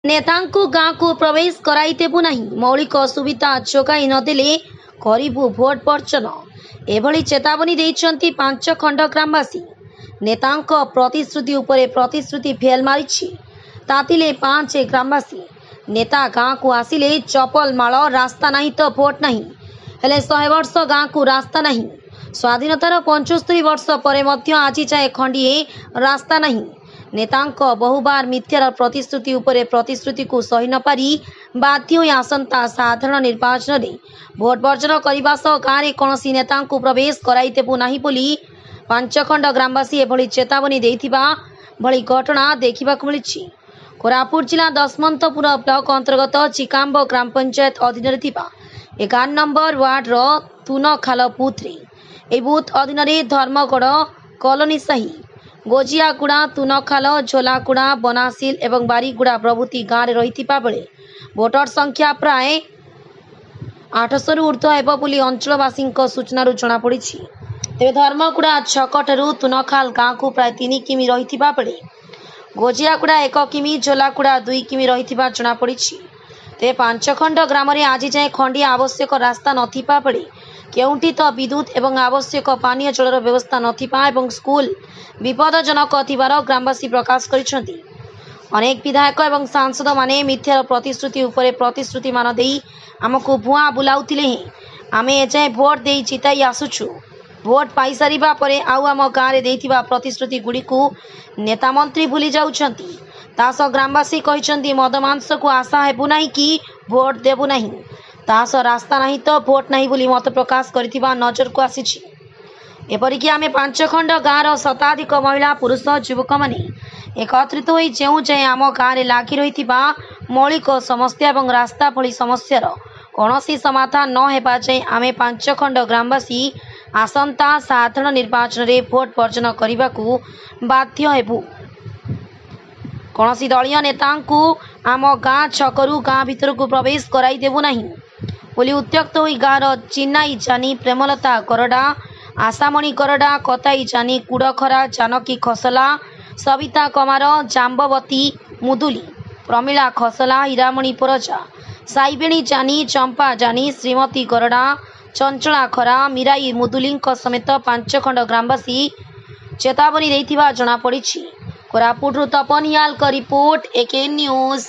नेतांकु गाँ को प्रवेश कराइदेबु नहीं, मौलिक सुविधा जोगाई नदेले करिबु भोट वर्जन एभली चेतावनी देइछन्ति पांच खंड ग्रामवासी। नेतांक प्रतिश्रुति उपरे प्रतिश्रुति फेल मारिछि, तातिले पांच ग्रामवासी। नेता गाँ को आसिले चपल माल रास्ता नहीं तो भोट नहीं, हेले 100 वर्ष गाँ को रास्ता नहीं। स्वाधीनतार 75 वर्ष पर मध्य आज जाए खंडिए रास्ता नहीं। नेतांक बहुबार मिथ्यार प्रतिश्रुति उपरे प्रतिश्रुति को सही न पारी बाध्य होई आसंता साधारण निर्वाचन में भोट वर्जन करने सह गाँव में कौनसी नेता को प्रवेश कराइदेबु नहीं बोली पांच खंड ग्रामवासी एभली चेतावनी देइथिबा भली घटना देखिबाकु मिलिछि। कोरापुट जिला दशमंतपुर ब्लॉक अंतर्गत चिकाम्ब ग्राम पंचायत अधीन 11 नंबर वार्ड तुनखाल बूथ रे ए बूथ अधीन धर्मगढ़ कॉलोनी साही गोजियागुड़ा तुनखाल झोलागुड़ा बनासिल एवं बारीगुड़ा प्रभृति गाँव में रही बेले भोटर संख्या प्राय 800 ऊर्ध्व हेब बोली अंचलवासी सूचना जनापड़ी। तेज धर्मगुड़ा छक ठारू तुनखाल गाँव को प्राय 3 किमी रही बेले गोजियागुड़ा 1 किमी झोलागुड़ा 2 किमी रही जनापड़ी। तेज पांच खंड ग्राम में आज जाए खंडिए आवश्यक रास्ता नथिबा बेले केउंठी तो विद्युत एवं आवश्यक पानीय जलर व्यवस्था नथिबा एवं स्कूल विपदजनक थिबार ग्रामवासी प्रकाश करिसेंति। अनेक विधायक एवं सांसद माने मिथ्यार प्रतिश्रुति उपरे प्रतिश्रुति मान देई आमको भुआ बुलाउतिले आमे एजाए भोट देई जिताई आसुछु। भोट पाई सारिबा परे आउ आम गाँव में देइथिबा प्रतिश्रुति गुड़िकु नेता मंत्री भूली जाउछंती। तास ग्रामवासी कहिसेंति मद मांस को आशा हेबु नाही कि भोट देबु नाही, तास रास्ता नहीं तो भोट नहीं बोली मत प्रकाश करिथिबा नजर को आसीछि। एपरिक आम पांच खंड गाँवर शताधिक महिला पुरुष युवक मैंने एकत्रित होई जेउ जाए आम गाँव में लागी रही मौलिक समस्या और रास्ता भली समस्यार कौनसी समाधान न हेबा जाए आम पांच खंड ग्रामवासी आसंता साधारण निर्वाचन में भोट वर्जन करने को बाध्य हेबु। कौनसी दलीय नेता को आम गाँ छकरू गाँ भीतर को प्रवेश कराइदेबु नहीं बोली उत्त्यक्त होई गाँवर चिन्नाई जानी प्रेमलता करडा आशामणि करडा कताई जानी कुड़खरा जानकी खसला सविता कमार जाम्बवती मुदुली प्रमिला खसला हीरामणि परजा साइबेणी जानी चंपा जानी श्रीमती करडा चंचला खरा मीराई मुदुली समेत पांच खंड ग्रामवासी चेतावनी देइथिबा जनापड़ी। कोरापुट तपन हियाल का रिपोर्ट एके न्यूज।